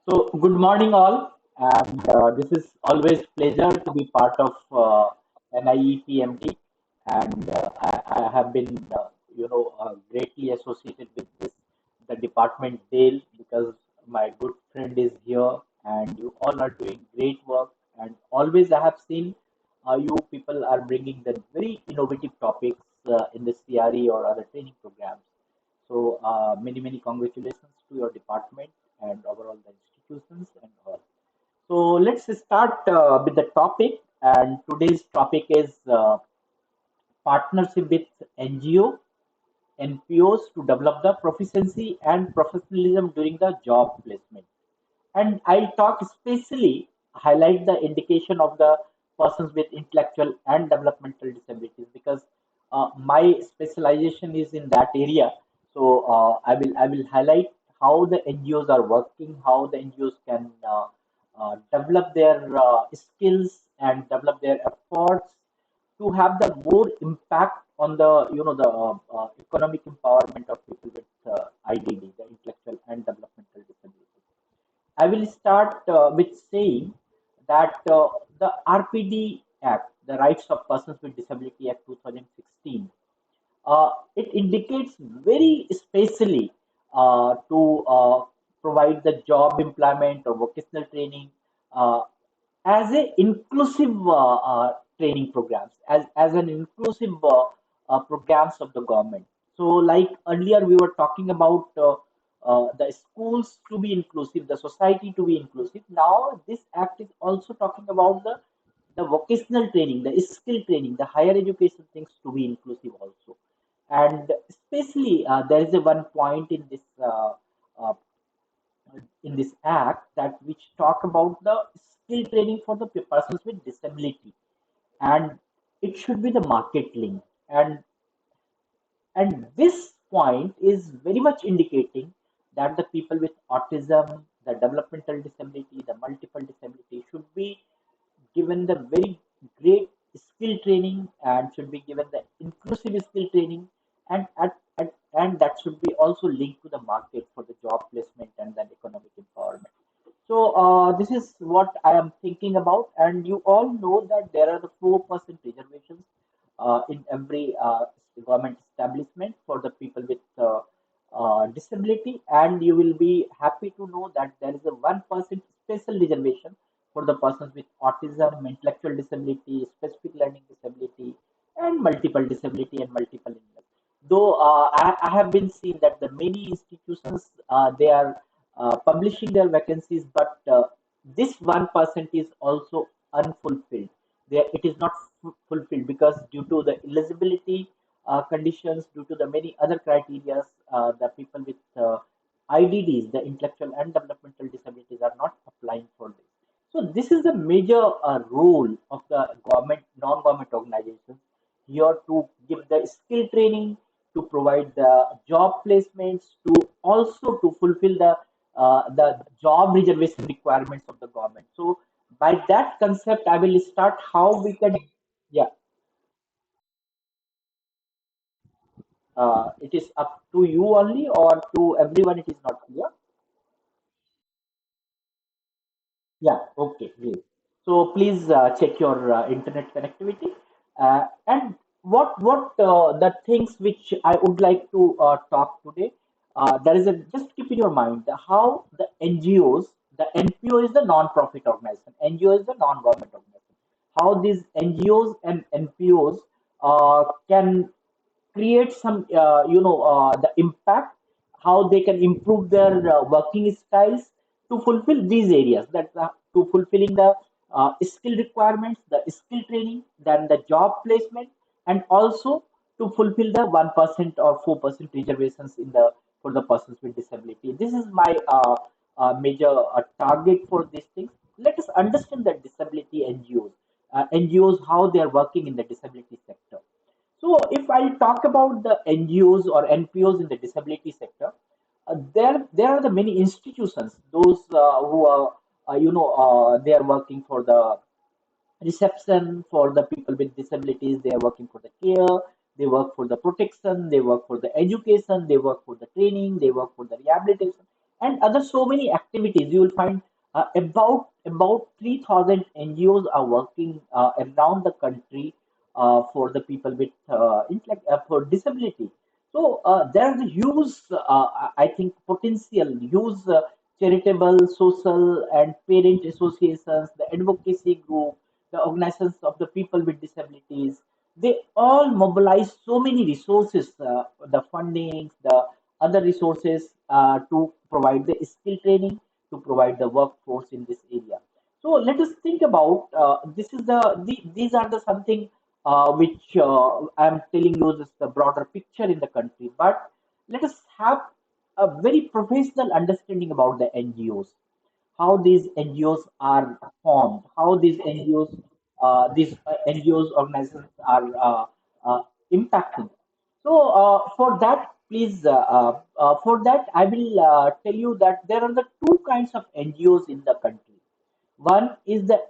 So, good morning, all, and this is always pleasure to be part of NIEPMD, and I have been, greatly associated with the department Dale because my good friend is here, and you all are doing great work, and always I have seen you people are bringing the very innovative topics in the CRE or other training programs. So many congratulations to your department and overall the institutions and all. So let's start with the topic. And today's topic is partnership with NGO, NPOs to develop the proficiency and professionalism during the job placement. And I'll talk especially highlight the indication of the persons with intellectual and developmental disabilities because my specialization is in that area. So I will highlight how the NGOs are working, how the NGOs can develop their skills and develop their efforts to have the more impact on the economic empowerment of people with IDD, the intellectual and developmental disabilities. I will start with saying that the RPD Act, the Rights of Persons with Disability Act 2016, it indicates very specially to provide the job employment or vocational training uh, as a inclusive training programs, as an inclusive programs of the government. So, like earlier, we were talking about the schools to be inclusive, the society to be inclusive. Now, this act is also talking about the vocational training, the skill training, the higher education things to be inclusive also. And especially, there is a one point uh, in this act that which talk about the skill training for the persons with disability, and it should be the market link. And this point is very much indicating that the people with autism, the developmental disability, the multiple disability should be given the very great skill training and should be given the inclusive skill training, and that should be also linked to the market for the job placement and then economic empowerment. So this is what I am thinking about, and you all know that there are the 4% reservations in every government establishment for the people with disability, and you will be happy to know that there is a 1% special reservation for the persons with autism, intellectual disability, specific learning disability, and multiple disability and multiple illness. Though I have been seeing that the many institutions they are publishing their vacancies, but this 1% is also unfulfilled. It is not fulfilled because due to the eligibility conditions, due to the many other criteria, the people with IDDs, the intellectual and developmental disabilities, are not applying for this. So this is the major role of the government, non-government organizations here to give the skill training, to provide the job placements, to also to fulfill the job reservation requirements of the government. So by that concept, I will start how we can. Yeah, it is up to you only or to everyone. It is not clear. Yeah, okay, great. So please check your internet connectivity. And what the things which I would like to talk today. There is a just keep in your mind how the NGOs, the NPO is the non-profit organization, NGO is the non-government organization. How these NGOs and NPOs can create some the impact, how they can improve their working styles to fulfill these areas, that to fulfilling the skill requirements, the skill training, then the job placement, and also to fulfill the 1% or 4% reservations in the for the persons with disability. This is my major target for these things. Let us understand the disability NGOs, NGOs, how they are working in the disability sector. So, if I talk about the NGOs or NPOs in the disability sector, there are the many institutions. Those who are they are working for the reception for the people with disabilities. They are working for the care. They work for the protection. They work for the education. They work for the training. They work for the rehabilitation. and other so many activities. You will find about 3,000 NGOs are working around the country for the people with for disability. So there's a huge, I think, potential, huge charitable, social, and parent associations, the advocacy group, the organizations of the people with disabilities. They all mobilize so many resources, the funding, the other resources to provide the skill training, to provide the workforce in this area. So let us think about this is these are the something which I'm telling you is the broader picture in the country. But let us have a very professional understanding about the NGOs, how these NGOs are formed, how these NGOs organizations are impacting. So for that, I will tell you that there are the two kinds of NGOs in the country. One is the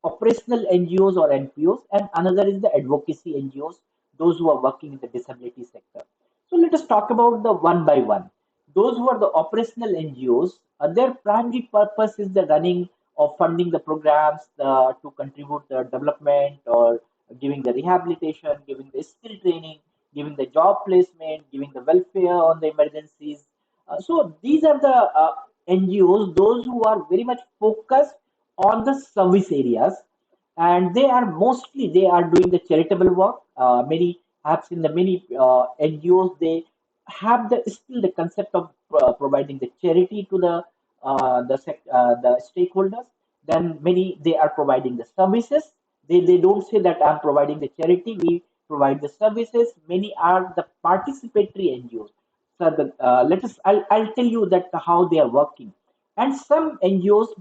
operational NGOs or NPOs, and another is the advocacy NGOs, those who are working in the disability sector. So let us talk about the one by one. Those who are the operational NGOs, their primary purpose is the running or funding the programs to contribute the development or giving the rehabilitation, giving the skill training, giving the job placement, giving the welfare on the emergencies. So these are the NGOs, those who are very much focused on the service areas, and they are doing the charitable work. Many have seen the many NGOs, they have the still the concept of providing the charity to the stakeholders. Then many they are providing the services. They don't say that I'm providing the charity. We provide the services. Many are the participatory NGOs. So I'll tell you that how they are working. And some NGOs,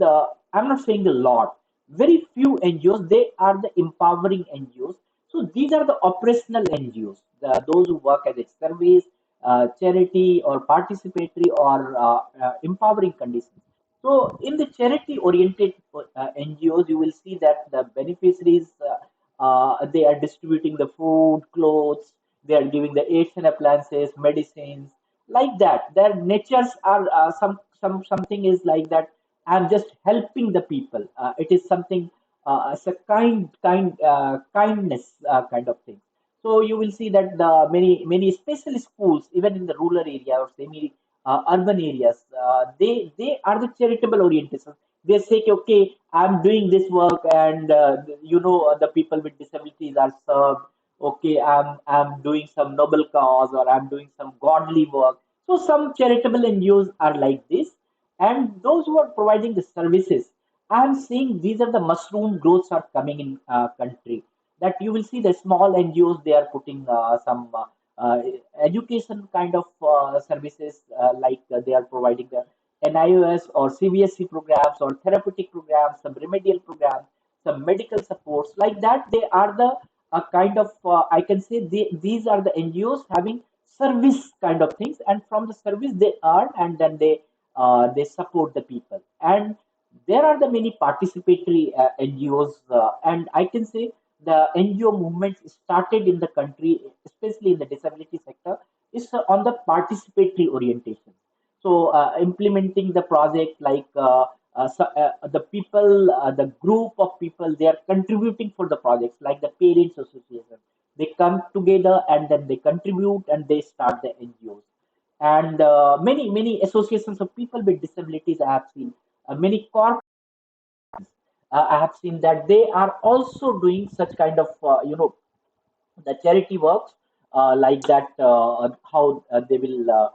I'm not saying a lot, very few NGOs, they are the empowering NGOs. So these are the operational NGOs, those who work as a service, charity, or participatory or empowering conditions. So in the charity oriented NGOs, you will see that the beneficiaries, they are distributing the food, clothes, they are giving the aids and appliances, medicines, like that. Their natures are something is like that. I'm just helping the people. It is something as a kindness kind of thing. So you will see that the many special schools, even in the rural area or semi urban areas, they are the charitable orientation. They say, okay, I'm doing this work, and the people with disabilities are served. Okay, I'm doing some noble cause, or I'm doing some godly work. So some charitable NGOs are like this, and those who are providing the services, I'm seeing these are the mushroom growths are coming in country. That you will see the small NGOs, they are putting some education kind of services, they are providing the NIOS or CBSE programs or therapeutic programs, some remedial programs, some medical supports, like that. They are the kind of I can say these are the NGOs having service kind of things, and from the service they earn, and then they support the people. And there are the many participatory NGOs, and I can say the NGO movement started in the country, especially in the disability sector, is on the participatory orientation. So implementing the project the people, the group of people, they are contributing for the projects, like the parents association. They come together and then they contribute and they start the NGOs. And many associations of people with disabilities I have seen, many corporate I have seen that they are also doing such kind of the charity works, like that, how they will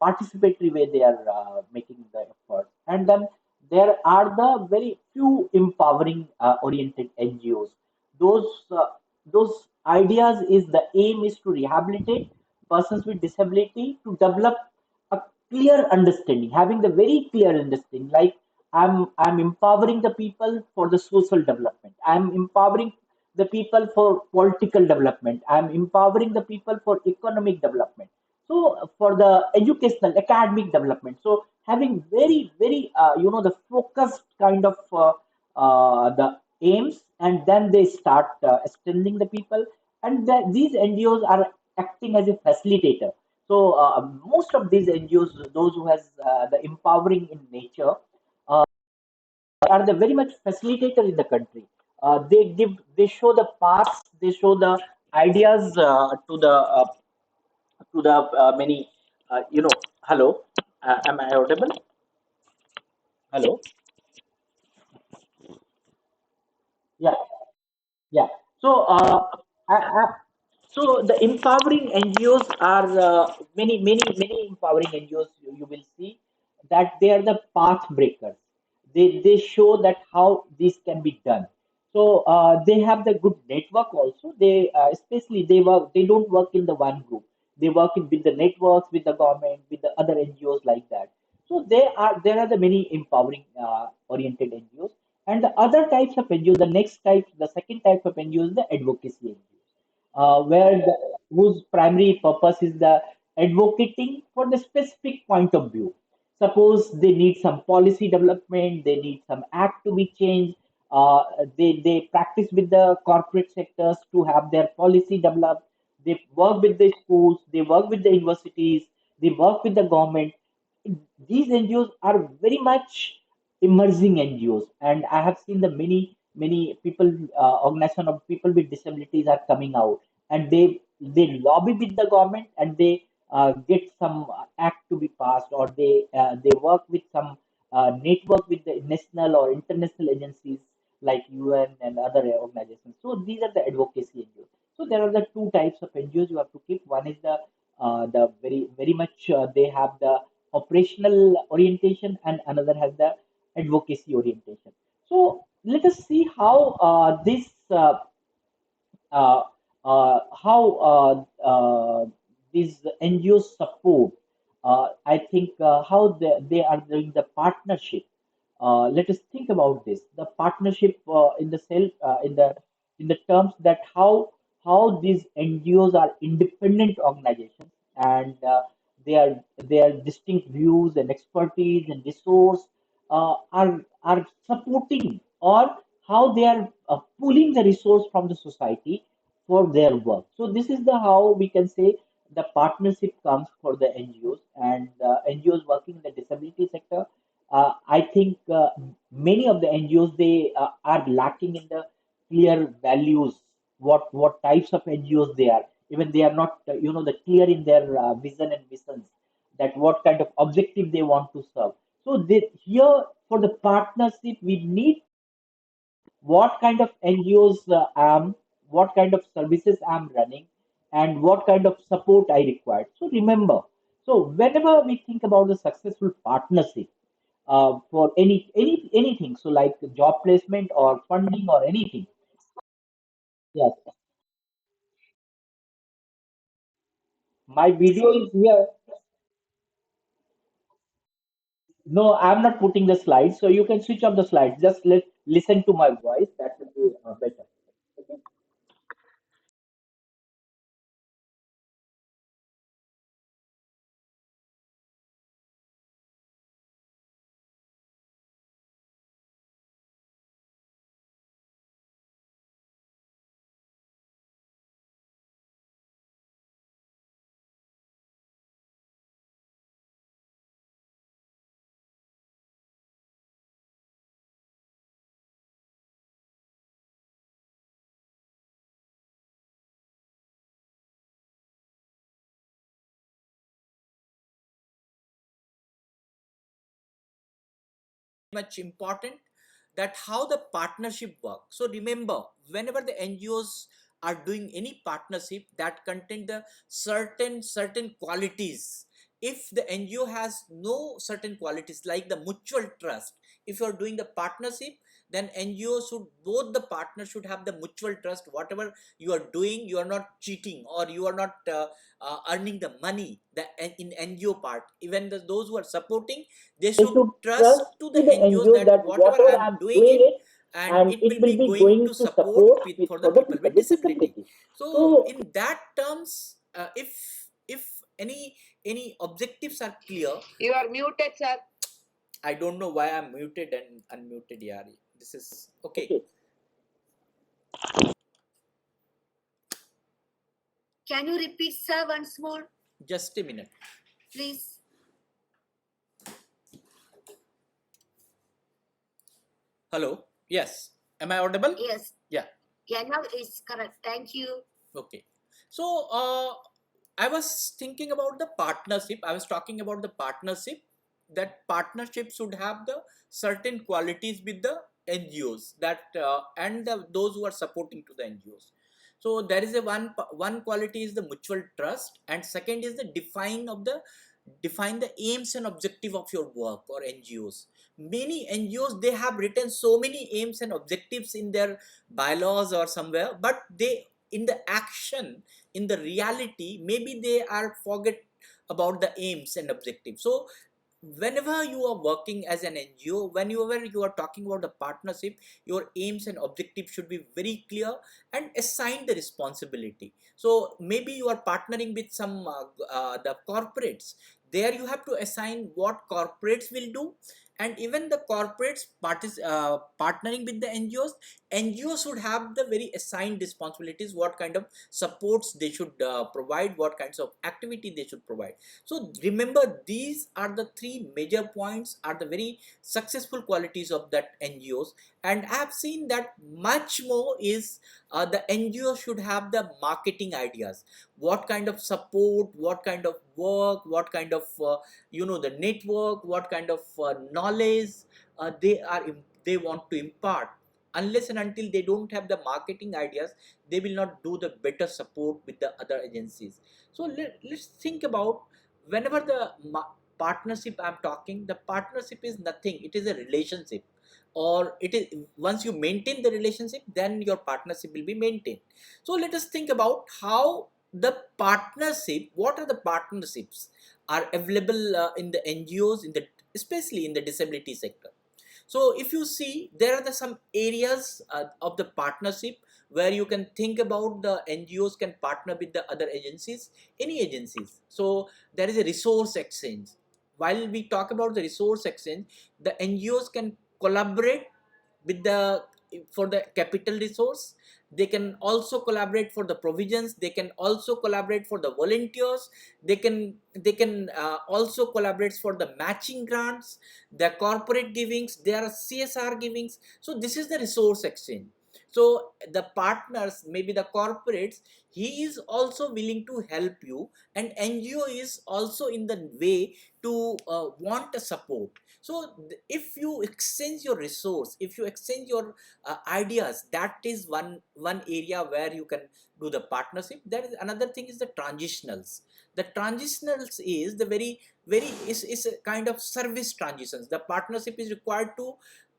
participatory way they are making the effort. And then there are the very few empowering oriented NGOs. Those uh, those ideas is the aim is to rehabilitate persons with disability, to develop a clear understanding, having the very clear understanding, like I'm empowering the people for the social development, I'm empowering the people for political development, I'm empowering the people for economic development, so for the educational academic development. So having very the focused kind of the aims, and then they start extending the people, and these NGOs are acting as a facilitator. So most of these NGOs, those who has the empowering in nature, uh, are the very much facilitator in the country. They show the paths, they show the ideas to the many, hello, am I audible? Hello, yeah. Yeah. So, I, I, so the empowering NGOs are many empowering NGOs. You will see that they are the path breakers. They show that how this can be done. So they have the good network also. They especially they don't work in the one group. They work with the networks, with the government, with the other NGOs like that. So there are the many empowering oriented NGOs, and the other types of NGOs. The next type, the second type of NGOs, is the advocacy NGOs, whose primary purpose is the advocating for the specific point of view. Suppose they need some policy development, they need some act to be changed. They practice with the corporate sectors to have their policy developed. They work with the schools, they work with the universities, they work with the government. These NGOs are very much emerging NGOs, and I have seen the many people, organization of people with disabilities are coming out, and they lobby with the government, and they get some act to be passed, or they work with some network with the national or international agencies like UN and other organizations. So these are the advocacy NGOs. So there are the two types of NGOs you have to keep. One is the very much they have the operational orientation, and another has the advocacy orientation. So let us see how this uh, how these NGOs support. I think how they are doing the partnership. Let us think about this. The partnership in the in the terms that how these NGOs are independent organizations, and their distinct views and expertise and resource are supporting, or how they are pulling the resource from the society for their work. So this is the how we can say the partnership comes for the NGOs, and NGOs working in the disability sector. I think many of the NGOs, they are lacking in the clear values. What types of NGOs they are? Even they are not the clear in their vision and missions, that what kind of objective they want to serve. So here for the partnership we need what kind of NGOs what kind of services I'm running, and what kind of support I require. So remember, so whenever we think about the successful partnership for anything, so like job placement or funding or anything. Yes, my video is here. No, I'm not putting the slides, so you can switch off the slides. Just listen to my voice. That will be better. Okay. much important, that how the partnership work. So remember, whenever the NGOs are doing any partnership that contain the certain qualities, if the NGO has no certain qualities like the mutual trust, if you are doing the partnership, then NGO should, both the partners should have the mutual trust. Whatever you are doing, you are not cheating, or you are not earning the money, the in NGO part. Even those who are supporting, they They should should trust trust to the to the NGOs NGOs that that whatever whatever I'm I'm doing doing it, it, and and it it will will be be going going to to support support with with for the for the people people with with disability. disability. So So in that terms, if any objectives are clear. You are muted, sir. I don't know why I'm muted and unmuted, Yari. This is okay. okay, Can you repeat, sir, once more? Just a minute. Please. Hello. Yes. Am I audible? Yes. Yeah. Yeah, now it's correct. Thank you. Okay. So I was thinking about the partnership. I was talking about the partnership. That partnership should have the certain qualities with the NGOs that and those who are supporting to the NGOs. So there is a one quality is the mutual trust, and second is the define the aims and objective of your work or NGOs. Many NGOs, they have written so many aims and objectives in their bylaws or somewhere, but they, in the action, in the reality, maybe they are forget about the aims and objectives. So whenever you are working as an NGO, whenever you are talking about a partnership, your aims and objectives should be very clear and assign the responsibility. So maybe you are partnering with some the corporates. There you have to assign what corporates will do, and even the corporates partnering with the NGOs. NGOs should have the very assigned responsibilities, what kind of supports they should provide, what kinds of activity they should provide. So remember, these are the three major points, are the very successful qualities of that NGOs. And I have seen that much more is the NGO should have the marketing ideas, what kind of support, what kind of work, what kind of the network, what kind of knowledge they want to impart. Unless and until they don't have the marketing ideas, they will not do the better support with the other agencies. So let's think about, whenever the partnership I'm talking, the partnership is nothing, it is a relationship, or it is, once you maintain the relationship, then your partnership will be maintained. So let us think about how the partnership, what are the partnerships are available in the NGOs, in the, especially in the disability sector. So if you see, there are some areas of the partnership where you can think about the NGOs can partner with the other agencies, any agencies. So there is a resource exchange. While we talk about the resource exchange, the NGOs can collaborate with the, for the capital resource. They can also collaborate for the provisions, they can also collaborate for the volunteers, they can also collaborate for the matching grants, the corporate givings, there are CSR givings. So this is the resource exchange. So the partners, maybe the corporates, he is also willing to help you, and NGO is also in the way to want a support. So if you exchange your resource, if you exchange your ideas, that is one area where you can do the partnership. There is another thing is the transitionals. The transitionals is the is a kind of service transitions. The partnership is required to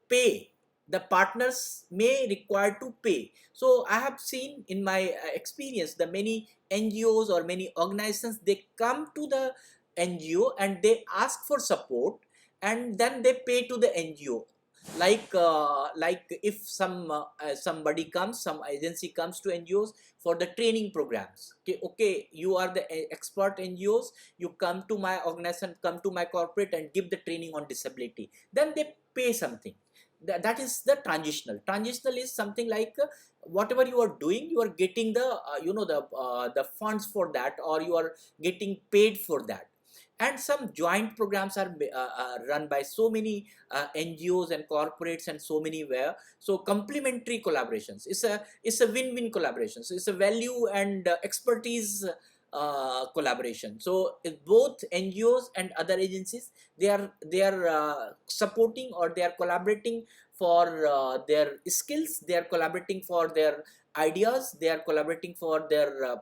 pay, the partners may require to pay. So I have seen in my experience, the many NGOs or many organizations, they come to the NGO and they ask for support, and then they pay to the NGO. Like if somebody comes, some agency comes to NGOs for the training programs. Okay, you are the expert NGOs, you come to my organization, come to my corporate and give the training on disability, then they pay something. That is the transitional. Transitional is something like whatever you are doing, you are getting the the funds for that, or you are getting paid for that. And some joint programs are run by so many NGOs and corporates and so many where, so complementary collaborations, it's a win-win collaboration, so it's a value and expertise collaboration. So both NGOs and other agencies, they are supporting, or they are collaborating for their skills, they are collaborating for their ideas, they are collaborating for their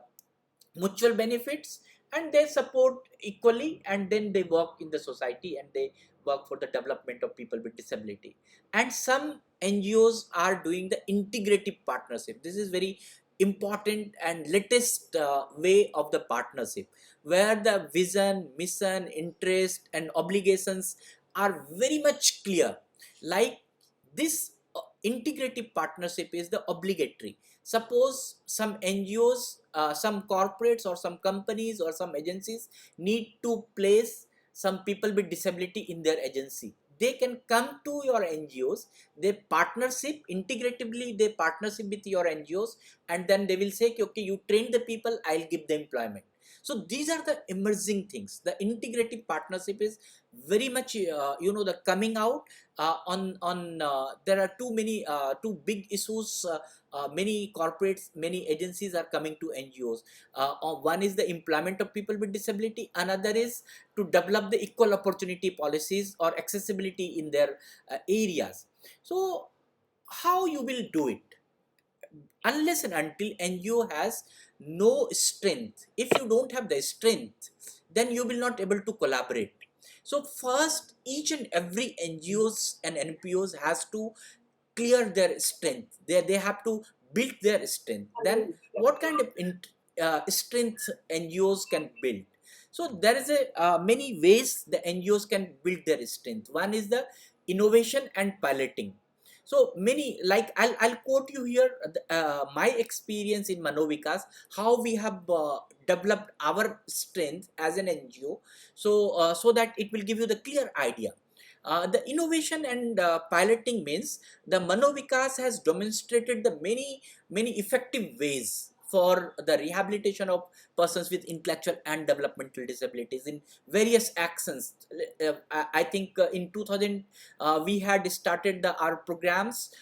mutual benefits, and they support equally, and then they work in the society and they work for the development of people with disability. And some NGOs are doing the integrative partnership. This is very important and latest way of the partnership, where the vision, mission, interest and obligations are very much clear. Like this integrative partnership is the obligatory. Suppose some NGOs, some corporates or some companies or some agencies need to place some people with disability in their agency. They can come to your NGOs, they partnership, integratively they partnership with your NGOs, and then they will say, okay, you train the people, I'll give the employment. So these are the emerging things. The integrative partnership is very much the coming out on there are too many too big issues. Many corporates, many agencies are coming to NGOs. One is the employment of people with disability, another is to develop the equal opportunity policies or accessibility in their areas. So how you will do it? Unless and until NGO has no strength. If you don't have the strength, then you will not able to collaborate. So first, each and every NGOs and NPOs has to clear their strength. They have to build their strength. Then what kind of strength NGOs can build? So there is a many ways the NGOs can build their strength. One is the innovation and piloting. So many, like I'll quote you here my experience in Manovikas, how we have developed our strength as an NGO, so that it will give you the clear idea. The innovation and piloting means the Manovikas has demonstrated the many effective ways for the rehabilitation of persons with intellectual and developmental disabilities in various actions. I think in 2000 we had started our programs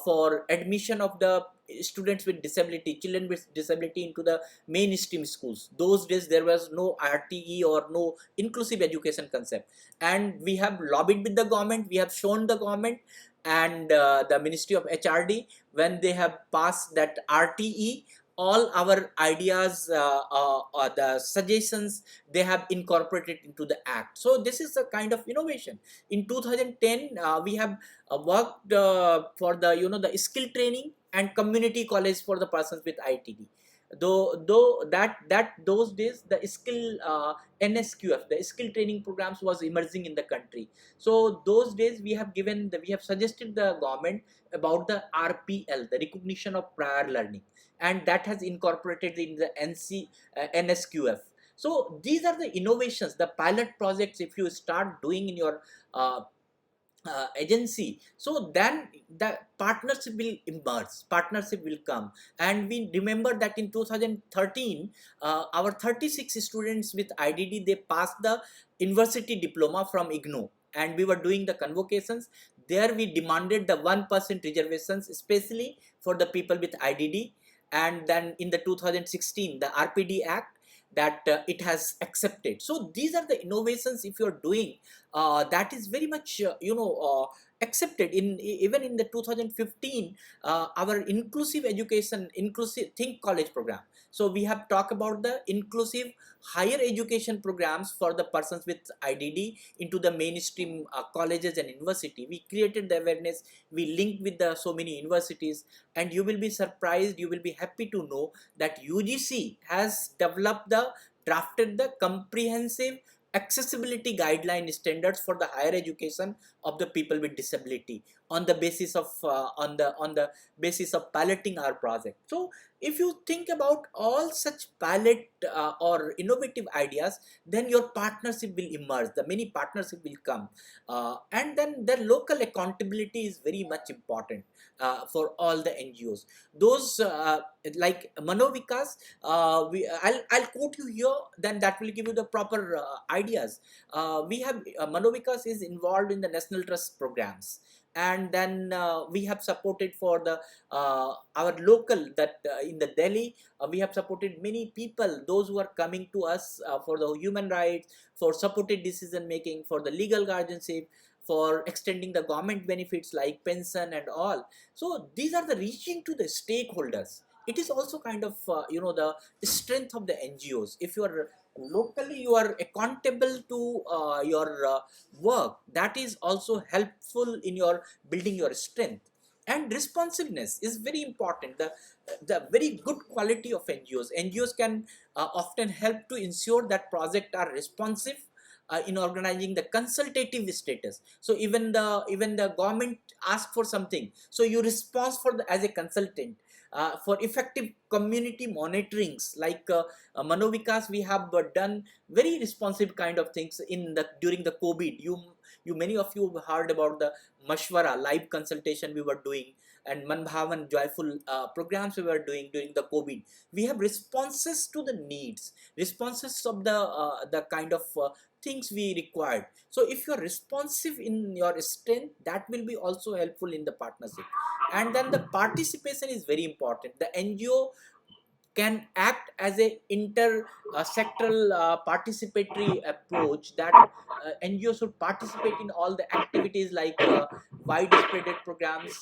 for admission of the students with disability, children with disability into the mainstream schools. Those days there was no RTE or no inclusive education concept, and we have lobbied with the government, we have shown the government and the Ministry of HRD. When they have passed that RTE, all our ideas, the suggestions, they have incorporated into the act. So this is a kind of innovation. In 2010 we have worked for the the skill training and community college for the persons with ITD. Though that those days the skill NSQF, the skill training programs, was emerging in the country. So those days we have suggested the government about the RPL, the recognition of prior learning, and that has incorporated in the NSQF. So these are the innovations, the pilot projects. If you start doing in your uh, agency, so then the partnership will emerge, partnership will come. And we remember that in 2013 our 36 students with IDD, they passed the university diploma from IGNO, and we were doing the convocations. There we demanded the 1% reservations, especially for the people with IDD. And then in the 2016 the RPD Act, that it has accepted. So these are the innovations. If you're doing that is very much accepted. In even in the 2015 our inclusive education, inclusive think college program. So we have talked about the inclusive higher education programs for the persons with IDD into the mainstream colleges and university. We created the awareness, we linked with the so many universities, and you will be surprised, you will be happy to know that UGC has developed the drafted the comprehensive accessibility guideline standards for the higher education of the people with disability, on the basis of on the basis of piloting our project. So if you think about all such pilot or innovative ideas, then your partnership will emerge, the many partnership will come, and then the local accountability is very much important for all the NGOs. Those like Manovikas, I'll quote you here, then that will give you the proper ideas. We have Manovikas is involved in the National Trust programs, and then we have supported for the our local, that in the Delhi we have supported many people, those who are coming to us for the human rights, for supported decision making, for the legal guardianship, for extending the government benefits like pension and all. So these are the reaching to the stakeholders. It is also kind of the strength of the NGOs. If you are locally, you are accountable to your work, that is also helpful in your building your strength. And responsiveness is very important. The very good quality of NGOs can often help to ensure that projects are responsive in organizing the consultative status. So even the government asks for something, so you respond for the as a consultant for effective community monitorings, like Manovikas, we have done very responsive kind of things in the during the COVID. You many of you heard about the Mashwara live consultation we were doing, and Manbhavan joyful programs we were doing during the COVID. We have responses to the needs, responses of the kind of things we required. So if you are responsive in your strength, that will be also helpful in the partnership. And then the participation is very important. The NGO can act as a inter sectoral participatory approach, that NGOs should participate in all the activities like widespread programs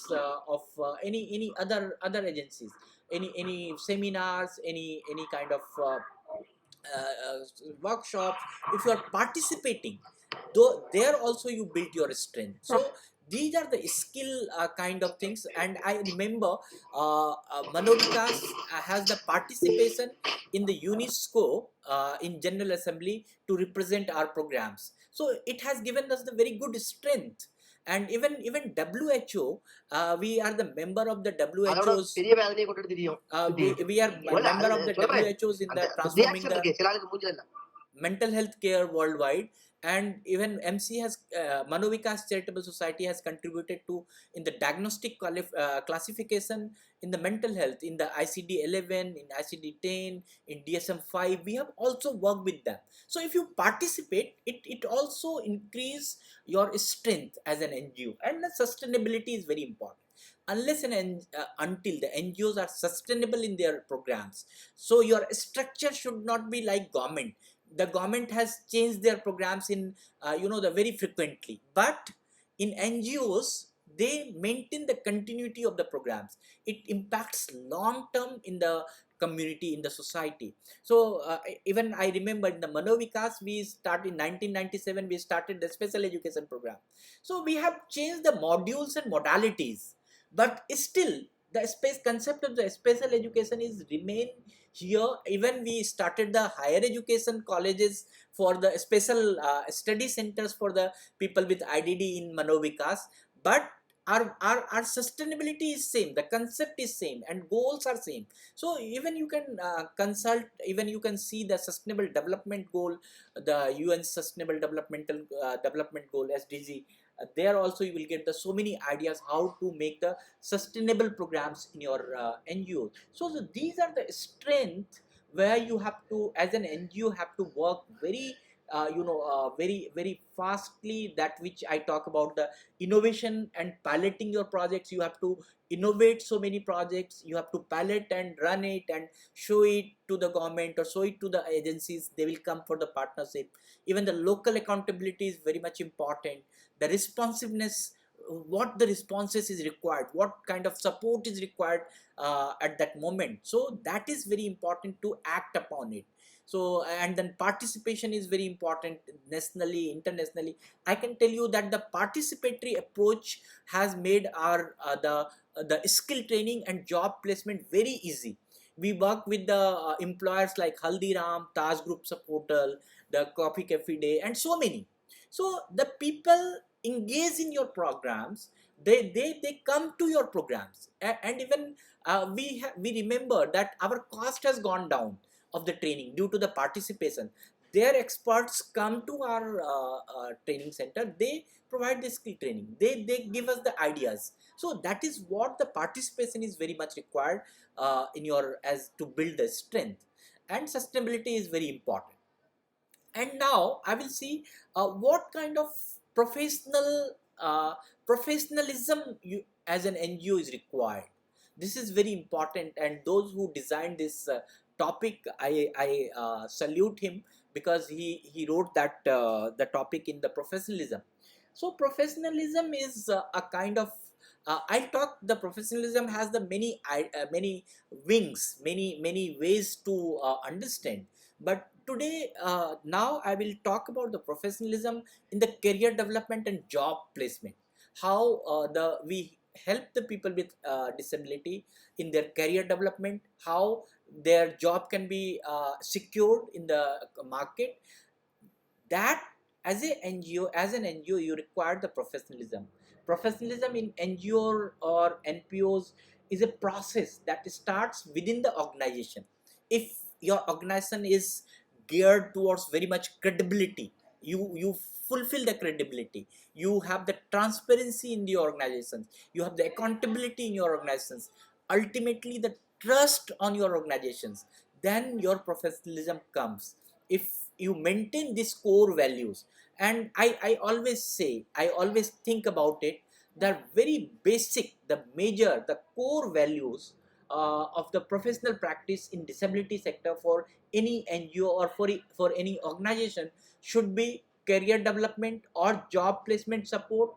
of any other agencies, any seminars, any kind of workshops. If you are participating, though there also you build your strength. So these are the skill kind of things. And I remember Manovikas has the participation in the UNESCO in General Assembly to represent our programs. So it has given us the very good strength. And even WHO, we are the member of the அதோட WHO's, பெரிய வேதனையை கொண்டுட்டு தெரியும் we are a இல்ல member அது of the சொல்றேன் WHO's in அந்த the transforming reaction the இருக்கு சில ஆளுக்கு மூஞ்சில இல்ல mental health care worldwide. And even MC has Manovikas Charitable Society has contributed to in the diagnostic classification in the mental health, in the ICD-11, in ICD-10, in DSM-5. We have also worked with them. So if you participate, it also increase your strength as an NGO. And the sustainability is very important. Unless and until the NGOs are sustainable in their programs, so your structure should not be like government. The government has changed their programs in the very frequently, but in NGOs they maintain the continuity of the programs. It impacts long term in the community, in the society. So even I remember in the Manovikas, we started in 1997, we started the special education program. So we have changed the modules and modalities, but still the space concept of the special education is remain here. Even we started the higher education colleges for the special study centers for the people with IDD in Manovikas, but our sustainability is same, the concept is same, and goals are same. So even you can consult, even you can see the sustainable development goal, the UN sustainable developmental development goal, SDG. There also you will get the so many ideas how to make the sustainable programs in your NGO. So these are the strength where you have to, as an NGO, have to work very very fastly. That which I talk about, the innovation and piloting your projects. You have to innovate so many projects, you have to pilot and run it and show it to the government or show it to the agencies. They will come for the partnership. Even the local accountability is very much important. The responsiveness, what the responses is required, what kind of support is required at that moment. So that is very important to act upon it. So and then participation is very important, nationally, internationally. I can tell you that the participatory approach has made our the skill training and job placement very easy. We work with the employers like Haldiram, Taj Group Supportal, the Coffee Cafe Day, and so many. So the people engage in your programs, they come to your programs. And even we remember that our cost has gone down of the training due to the participation. Their experts come to our training center, they provide the skill training, they give us the ideas. So that is what the participation is very much required in your, as to build the strength. And sustainability is very important. And now I will see what kind of professional professionalism you as an NGO is required. This is very important, and those who designed this topic, I salute him, because he wrote that the topic in the professionalism. So professionalism is a kind of I talk, the professionalism has the many wings, many ways to understand. But today, now I will talk about the professionalism in the career development and job placement. How the we help the people with disability in their career development, how their job can be secured in the market. That as a NGO, as an NGO, you require the professionalism. Professionalism in NGO or NPOs is a process that starts within the organization. If your organization is geared towards very much credibility, you fulfill the credibility, you have the transparency in the organizations, you have the accountability in your organizations, ultimately the trust on your organizations, then your professionalism comes. If you maintain these core values, and I always say, I always think about it, the very basic, the major, the core values of the professional practice in disability sector for any NGO or for any organization should be career development or job placement support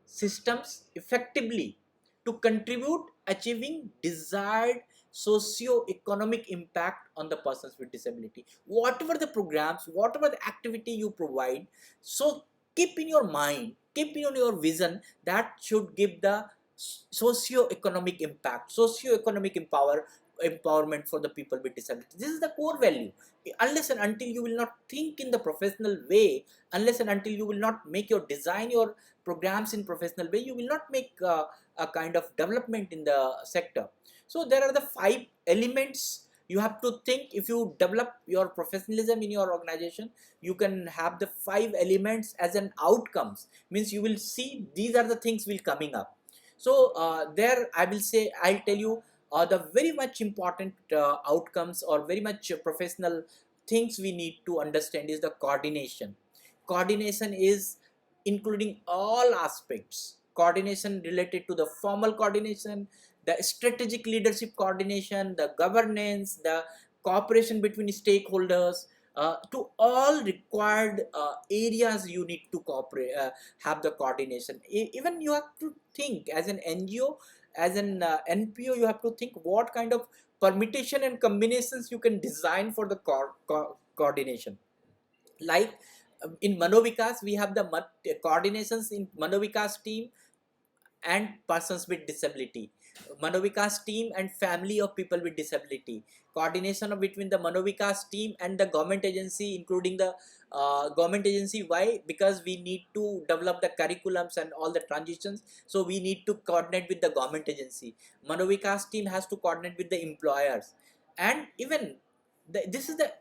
systems effectively to contribute achieving desired socio-economic impact on the persons with disability. Whatever the programs, whatever the activity you provide, so keep in your mind, keep in your vision that should give the socio-economic impact, socio-economic empowerment for the people with disability. This is the core value. Unless and until you will not think in the professional way, unless and until you will not make your design your programs in professional way, you will not make a kind of development in the sector. So there are the 5 elements you have to think. If you develop your professionalism in your organization, you can have the 5 elements as an outcomes, means you will see these are the things will coming up. So there I will say, I'll tell you the very much important outcomes or very much professional things we need to understand is the coordination. Coordination is including all aspects. Coordination related to the formal coordination, the strategic leadership coordination, the governance, the cooperation between stakeholders, to all required areas you need to cooperate, have the coordination. Even you have to think as an NGO, as an NPO, you have to think what kind of permutation and combinations you can design for the coordination. Like in Manovikas, we have the coordinations in Manovikas team and persons with disability, Manovikas team and family of people with disability, coordination between the Manovikas team and the government agency, including the government agency. Why? Because we need to develop the curriculums and all the transitions, so we need to coordinate with the government agency. Manovikas team has to coordinate with the employers, and even this is the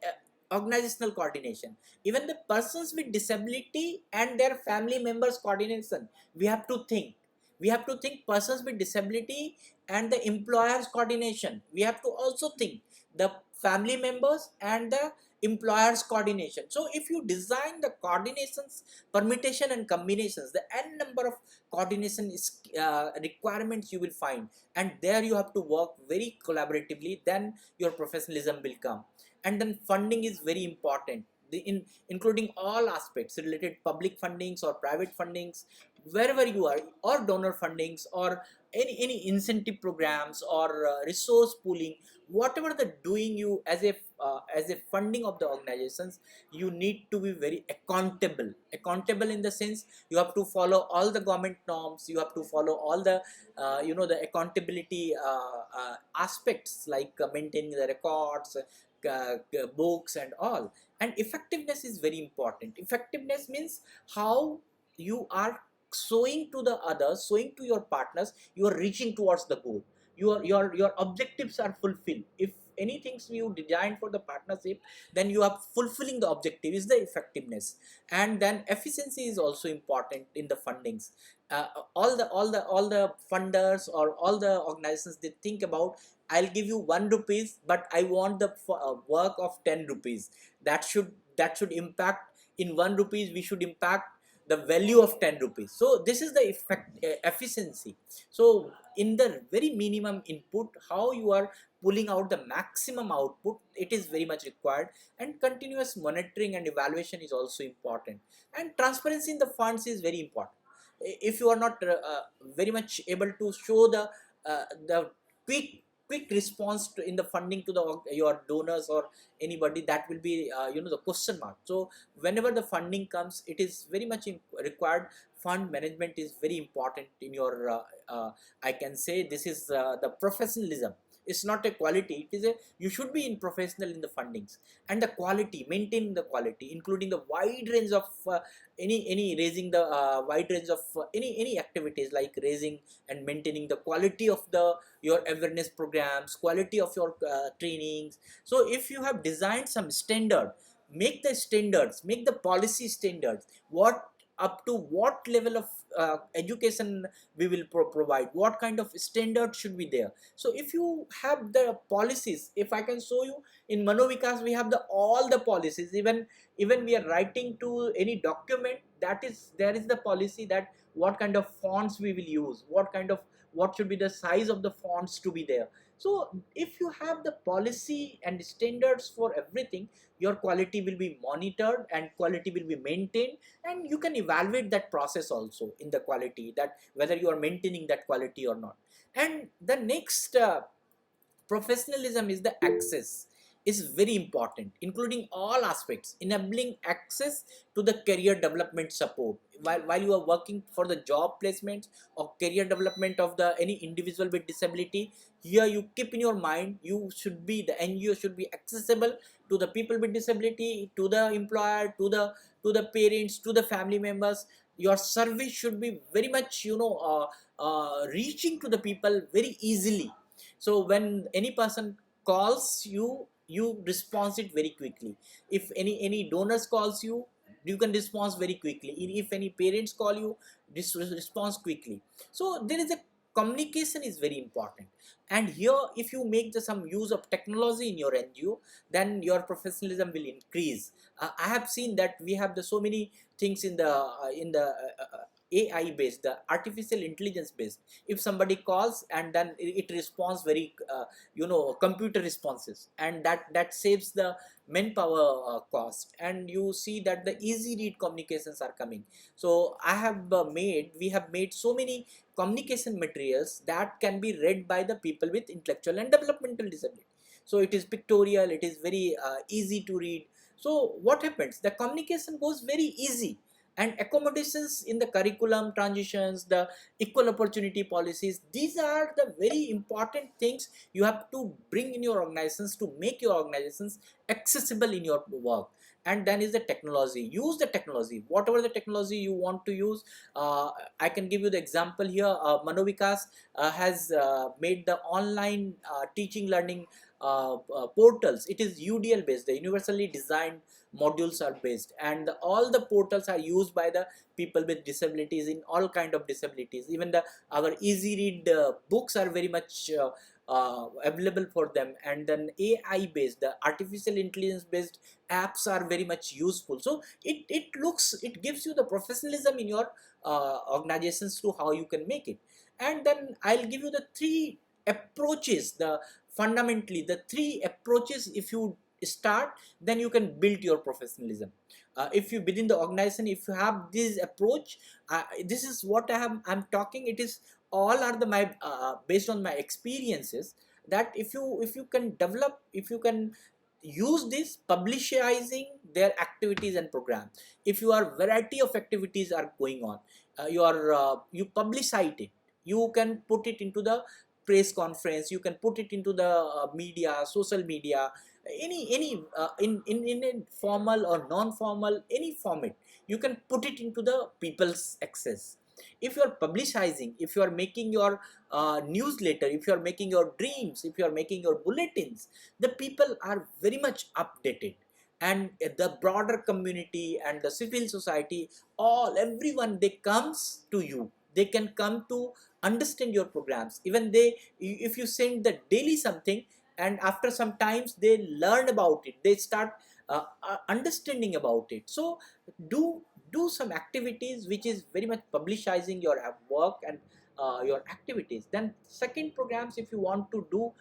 organizational coordination. Even the persons with disability and their family members coordination, we have to think. We have to think persons with disability and the employers coordination. We have to also think the family members and the employers coordination. So if you design the coordinations, permutation and combinations, the n number of coordination is requirements you will find, and there you have to work very collaboratively, then your professionalism will come. And then funding is very important, including all aspects related, public fundings or private fundings, wherever you are, or donor fundings, or any incentive programs, or resource pooling, whatever the doing you as a funding of the organizations, you need to be very accountable in the sense you have to follow all the government norms, you have to follow all the the accountability aspects, like maintaining the records, books and all. And effectiveness is very important. Effectiveness means how you are showing to the others, showing to your partners, you are reaching towards the goal, your objectives are fulfilled. If anything you design for the partnership, then you are fulfilling the objective, is the effectiveness. And then efficiency is also important in the fundings. All the funders or all the organizations, they think about, I'll give you 1 rupees, but I want the work of 10 rupees. That should impact, in 1 rupees we should impact the value of 10 rupees. So this is the efficiency. So in the very minimum input, how you are pulling out the maximum output, it is very much required. And continuous monitoring and evaluation is also important. And transparency in the funds is very important. If you are not very much able to show the quick response in the funding to your donors or anybody, that will be the question mark. So whenever the funding comes, it is very much required. Fund management is very important in your I can say this is the professionalism. It's not a quality, it is a, you should be in professional in the fundings. And the quality, maintaining the quality, including the wide range of any raising the wide range of any activities, like raising and maintaining the quality of the your awareness programs, quality of your trainings. So if you have designed some standard, make the standards, make the policy standards, what up to what level of education we will provide, what kind of standard should be there. So if you have the policies, if I can show you, in Manovikas we have the all the policies, even we are writing to any document, that is there is the policy that what kind of fonts we will use, what should be the size of the fonts to be there. So if you have the policy and standards for everything, your quality will be monitored and quality will be maintained, and you can evaluate that process also in the quality, that whether you are maintaining that quality or not. And the next professionalism is the access is very important, including all aspects, enabling access to the career development support while you are working for the job placements or career development of the any individual with disability. Here you keep in your mind, you should be, the NGO should be accessible to the people with disability, to the employer, to the parents, to the family members. Your service should be very much, reaching to the people very easily. So when any person calls you, you respond it very quickly. If any donors calls you, you can respond very quickly. If any parents call you, this response quickly. So there is a communication is very important. And here if you make some use of technology in your NGO, then your professionalism will increase. I have seen that we have the so many things in the AI based, the artificial intelligence based. If somebody calls and then it responds very computer responses, and that saves the manpower cost, and you see that the easy read communications are coming. So we have made so many communication materials that can be read by the people with intellectual and developmental disability. So it is pictorial, it is very easy to read. So what happens, the communication goes very easy. And accommodations in the curriculum transitions, the equal opportunity policies, these are the very important things you have to bring in your organizations to make your organizations accessible in your work. And then is the technology, use the technology, whatever the technology you want to use. I can give you the example here. Manovikas has made the online teaching learning portals. It is UDL based, the universally designed modules are based, and all the portals are used by the people with disabilities in all kind of disabilities. Even the our easy read books are very much available for them. And then AI based, the artificial intelligence based apps are very much useful. So it gives you the professionalism in your organizations to how you can make it. And then I'll give you the three approaches, the fundamentally the three approaches. If you start, then you can build your professionalism. If you within the organization, if you have this approach, this is what I'm talking, it is all are the my based on my experiences, that if you can develop, if you can use this publicizing their activities and programs. If your variety of activities are going on, you publicize it, you can put it into the press conference, you can put it into the media, social media, in a formal or non-formal any format, you can put it into the people's access. If you are publicizing, if you are making your newsletter, if you are making your dreams, if you are making your bulletins, the people are very much updated. And the broader community and the civil society, all everyone, they comes to you, they can come to understand your programs. Even they, if you send the daily something, and after some times they learn about it, they start understanding about it. So do do some activities which is very much publicizing your work and your activities. Then second programs, if you want to do,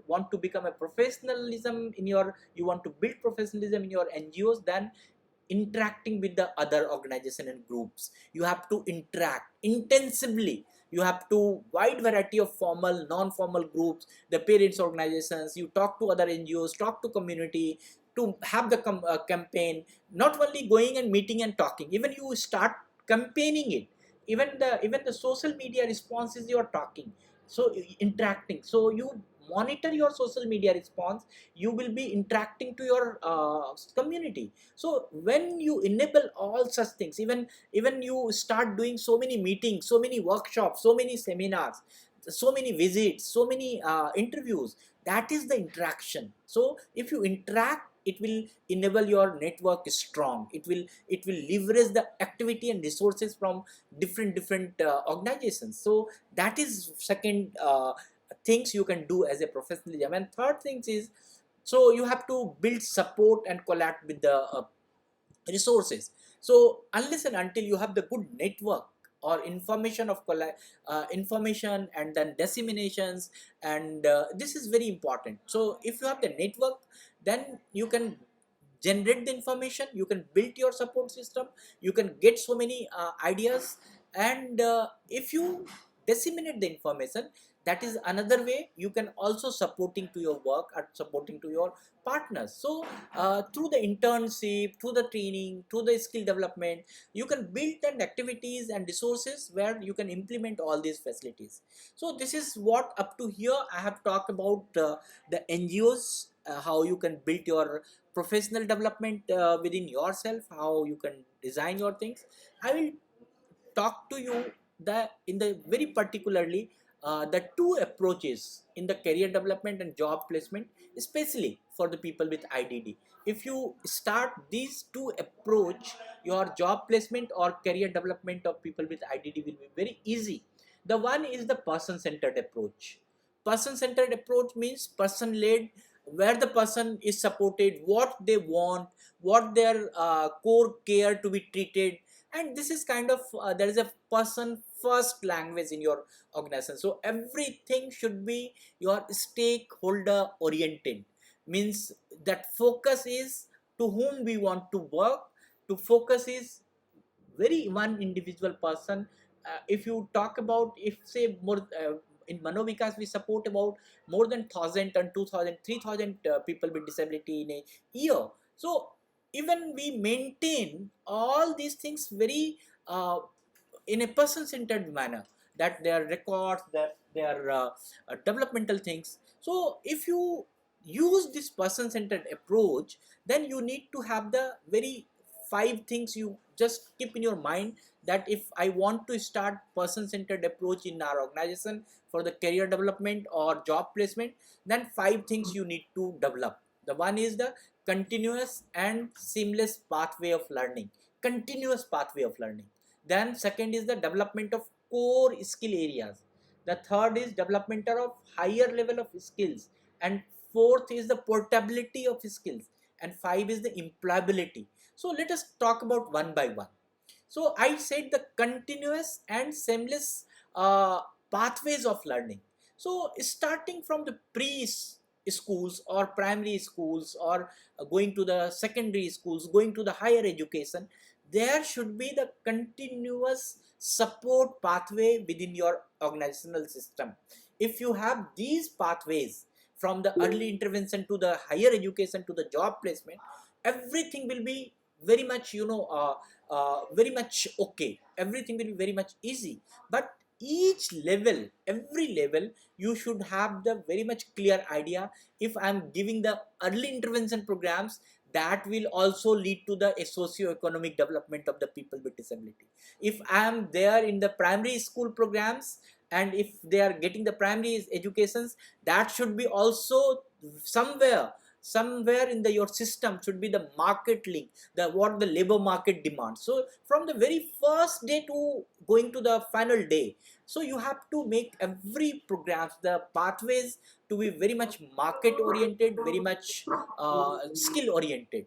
want to become a professionalism in your, you want to build professionalism in your NGOs, then interacting with the other organization and groups. You have to interact intensively. You have to wide variety of formal, non-formal groups, the parents organizations. You talk to other NGOs, talk to community, to have the campaign. Not only going and meeting and talking, even you start campaigning it. Even the social media responses you are talking, so interacting. So you monitor your social media response, you will be interacting to your community. So when you enable all such things, even you start doing so many meetings, so many workshops, so many seminars, so many visits, so many interviews, that is the interaction. So if you interact it will enable your network strong. It will leverage the activity and resources from different organizations. So that is second things you can do as a professionalism. And third things is, so you have to build support and collaborate with the resources. So unless and until you have the good network or information of information and then disseminations, and this is very important. So if you have the network, then you can generate the information, you can build your support system, you can get so many ideas. And if you disseminate the information, that is another way you can also supporting to your work or supporting to your partners. So through the internship, through the training, through the skill development, you can build an activities and resources where you can implement all these facilities. So this is what up to here I have talked about the NGOs, how you can build your professional development within yourself, how you can design your things. I will talk to you the in the very particularly the two approaches in the career development and job placement, especially for the people with IDD. If you start these two approach, your job placement or career development of people with IDD will be very easy. The one is the person centered approach. Person centered approach means person led, where the person is supported what they want, what their core care to be treated. And this is kind of there is a person first language in your organization. So everything should be your stakeholder oriented, means that focus is to whom we want to work. To focus is very one individual person. If you talk about, if say more in Manovikas we support about more than 1000 and 2000 3000 people with disability in a year. So even we maintain all these things very in a person-centered manner, that their records, their developmental things. So if you use this person-centered approach, then you need to have the very five things you just keep in your mind, that if I want to start person-centered approach in our organization for the career development or job placement, then five things you need to develop. The one is the continuous and seamless pathway of learning. Continuous pathway of learning. Then second is the development of core skill areas. The third is development of higher level of skills. And fourth is the portability of skills. And five is the employability. So let us talk about one by one. So I said the continuous and seamless pathways of learning. So starting from the schools or primary schools, or going to the secondary schools, going to the higher education, there should be the continuous support pathway within your organizational system. If you have these pathways from the early intervention to the higher education to the job placement, everything will be very much very much okay, everything will be very much easy. But each level, every level, you should have the very much clear idea. If I'm giving the early intervention programs, that will also lead to the socio-economic development of the people with disability. If I am there in the primary school programs, and if they are getting the primary educations, that should be also somewhere in the your system should be the market link, the what the labor market demands. So from the very first day to going to the final day, so you have to make every programs, the pathways, to be very much market oriented, very much skill oriented.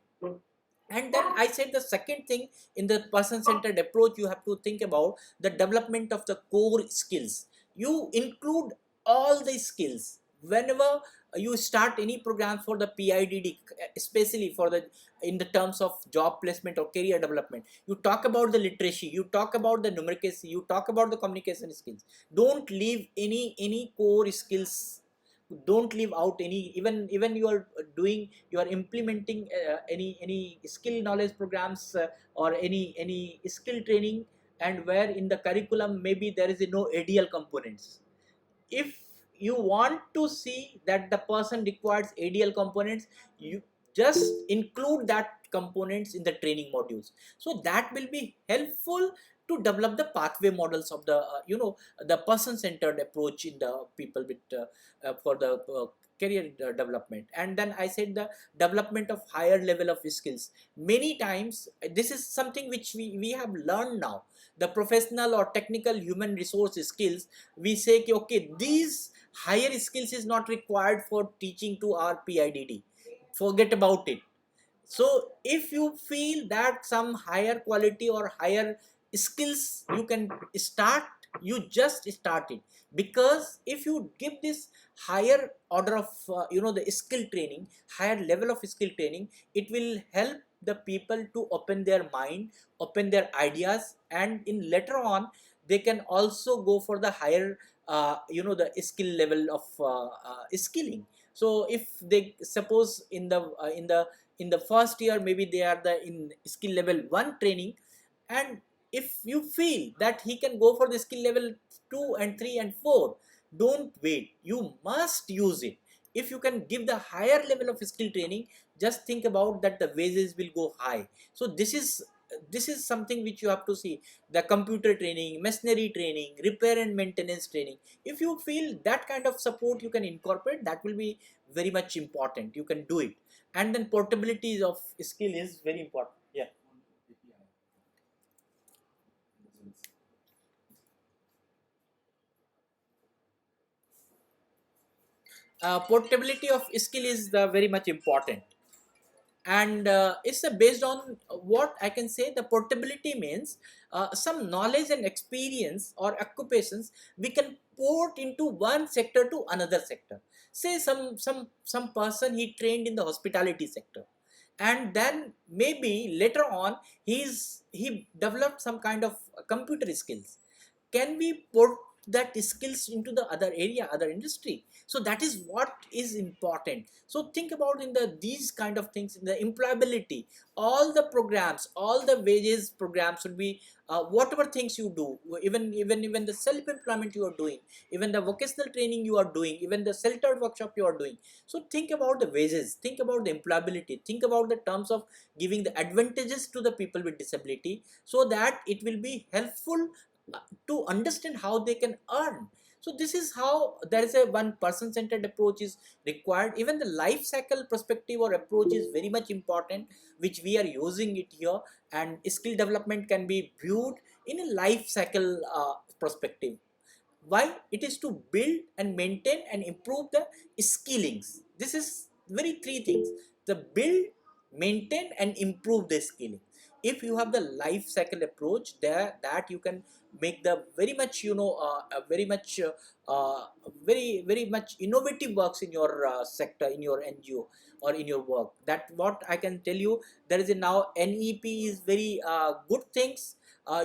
And then I said the second thing, in the person centered approach, you have to think about the development of the core skills. You include all the skills whenever you start any program for the PIDD, especially for the in the terms of job placement or career development. You talk about the literacy, you talk about the numeracy, you talk about the communication skills. Don't leave any core skills, don't leave out any. Even you are doing, you are implementing any skill knowledge programs or any skill training, and where in the curriculum maybe there is no ADL components. If you want to see that the person requires ADL components, you just include that components in the training modules. So that will be helpful to develop the pathway models of the the person centered approach in the people with for the career development. And then I said the development of higher level of skills. Many times this is something which we have learned now, the professional or technical human resource skills. We say ki, okay, these higher skills is not required for teaching to our PIDD, forget about it. So if you feel that some higher quality or higher skills you can start, you just start it. Because if you give this higher order of the skill training, higher level of skill training, it will help the people to open their mind, open their ideas, and in later on they can also go for the higher the skill level of skilling. So if they suppose in the first year maybe they are the in skill level 1 training, and if you feel that he can go for the skill level 2 and 3 and 4, don't wait, you must use it. If you can give the higher level of skill training, just think about that the wages will go high. So this is something which you have to see, the computer training, machinery training, repair and maintenance training. If you feel that kind of support you can incorporate, that will be very much important, you can do it. And then portability of skill is very important. Yeah. Portability of skill is the very much important. And it's based on what I can say, the portability means some knowledge and experience or occupations we can port into one sector to another sector. Say some person he trained in the hospitality sector, and then maybe later on he developed some kind of computer skills. Can we put that skills into the other area, other industry? So that is what is important. So think about in the these kind of things, in the employability, all the programs, all the wages programs should be whatever things you do, even the self employment you are doing, even the vocational training you are doing, even the sheltered workshop you are doing. So think about the wages, think about the employability, think about the terms of giving the advantages to the people with disability, so that it will be helpful to understand how they can earn. So this is how there is a one person centered approach is required. Even the life cycle perspective or approach is very much important, which we are using it here. And skill development can be viewed in a life cycle perspective. Why? It is to build and maintain and improve the skillings. This is very three things: the build, maintain and improve the skilling. If you have the life cycle approach there, that you can make the very much very much very much innovative works in your sector, in your NGO or in your work. That what I can tell you. There is a now NEP is very good things.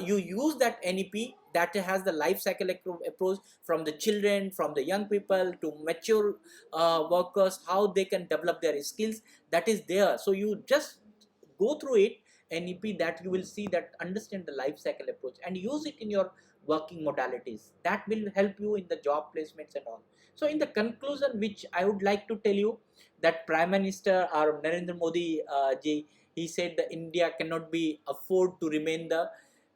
You use that NEP that has the life cycle approach, from the children, from the young people to mature workers, how they can develop their skills. That is there. So you just go through it, NEP, that you will see that, understand the life cycle approach and use it in your working modalities. That will help you in the job placements and all. So in the conclusion, which I would like to tell you, that Prime Minister or Narendra Modi ji, he said that India cannot be afford to remain the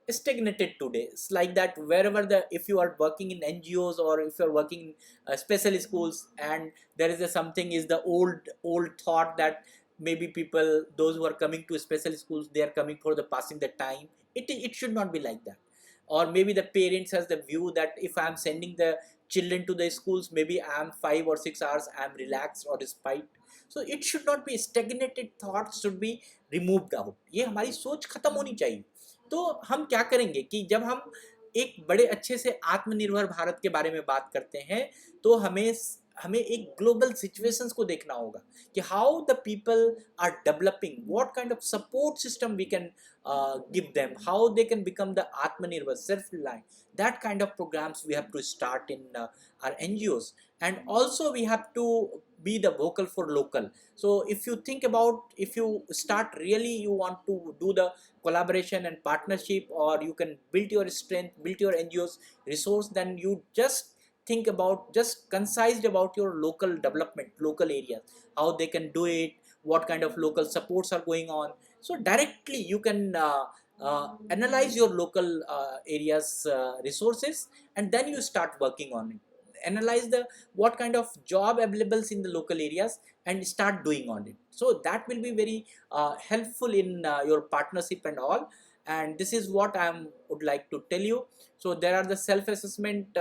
stagnated today. It's like that wherever the, if you are working in NGOs or if you are working in special schools, and there is a something is the old thought that maybe people, those who are coming to special schools, they are coming for the passing the time. It should not be like that. Or maybe the parents has the view that if I am sending the children to the schools, maybe I am 5 or 6 hours I am relaxed or respite. So it should not be, stagnated thoughts should be removed out. ये हमारी सोच खत्म होनी चाहिए. तो हम क्या करेंगे कि जब हम एक बड़े अच्छे से आत्मनिर्भर भारत के बारे में बात करते हैं, तो हमें हमें एक ग्लोबल सिचुएशंस को देखना होगा कि how the people are developing, what kind of support system we can give them, how they can become the atmanirbhar, self-reliant. That kind of programs we have to start in our NGOs. And also we have to be the vocal for local. So if you think about, if you start really you want to do the collaboration and partnership, or you can build your strength, build your NGOs resource, then you just think about, just concised about your local development, local areas, how they can do it, what kind of local supports are going on. So directly you can analyze your local areas resources, and then you start working on it. Analyze the what kind of job available in the local areas and start doing on it. So that will be very helpful in your partnership and all. And this is what I would like to tell you. So there are the self assessment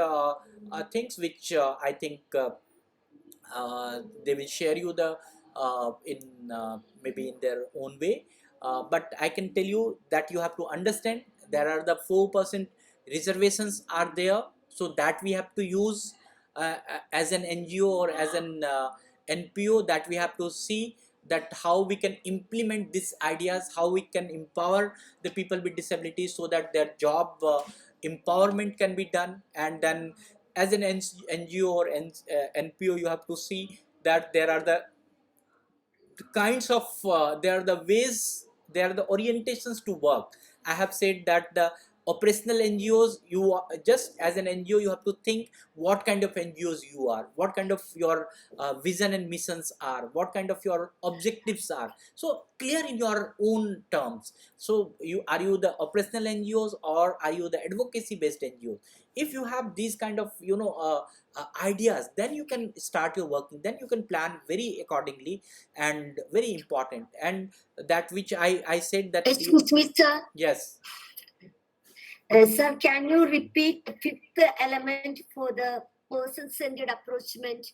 things which I think they will share you the in maybe in their own way, but I can tell you that you have to understand there are the 4% reservations are there, so that we have to use as an NGO or as an NPO, that we have to see that how we can implement these ideas, how we can empower the people with disabilities so that their job empowerment can be done. And then as an NGO or NPO, you have to see that there are the kinds of there are the ways, there are the orientations to work. I have said that the operational NGOs, you are, just as an NGO you have to think what kind of NGOs you are, what kind of your vision and missions are, what kind of your objectives are, so clear in your own terms. So you are, you the operational NGOs or are you the advocacy based NGOs? If you have these kind of ideas, then you can start your working, then you can plan very accordingly. And very important, and that which I said that you, Excuse me, sir. yes. Sir, can you repeat the fifth element for the person-centered approachment?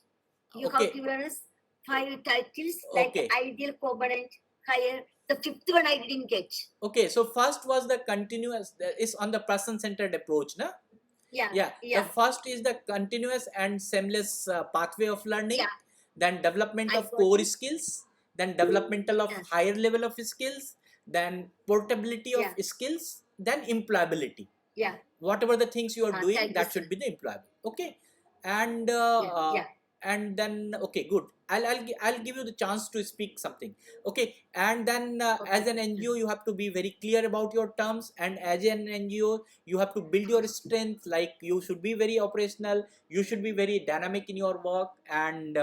You have Okay, given us 5 titles like okay, ideal component, higher. The fifth one I didn't get. okay. So first was the continuous, is on the person centered approach, na? Yeah, Yeah, the yeah, first is the continuous and seamless pathway of learning, yeah. then development I of got core it. skills, then developmental of Yeah, higher level of skills, then portability of yeah, skills, then employability. yeah. Whatever the things you are doing, Thank you, that sir. should be the employable. Okay. And Yeah, yeah. and then okay, good, I'll give you the chance to speak something. Okay. And then as Okay. an NGO you have to be very clear about your terms, and as an NGO you have to build your strength, like you should be very operational, you should be very dynamic in your work. And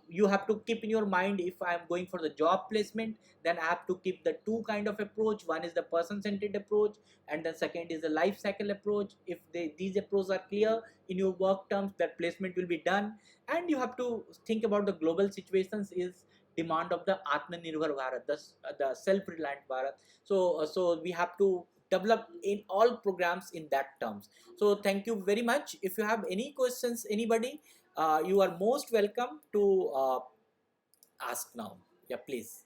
you have to keep in your mind, if I am going for the job placement, then I have to keep the two kind of approach. One is the person centered approach, and the second is the life cycle approach. If these approaches are clear in your work terms, that placement will be done. And you have to think about the global situations is demand of the Atmanirbhar Bharat, the self-reliant Bharat. So we have to develop in all programs in that terms. So thank you very much. If you have any questions, anybody, you are most welcome to ask now. Yeah, please.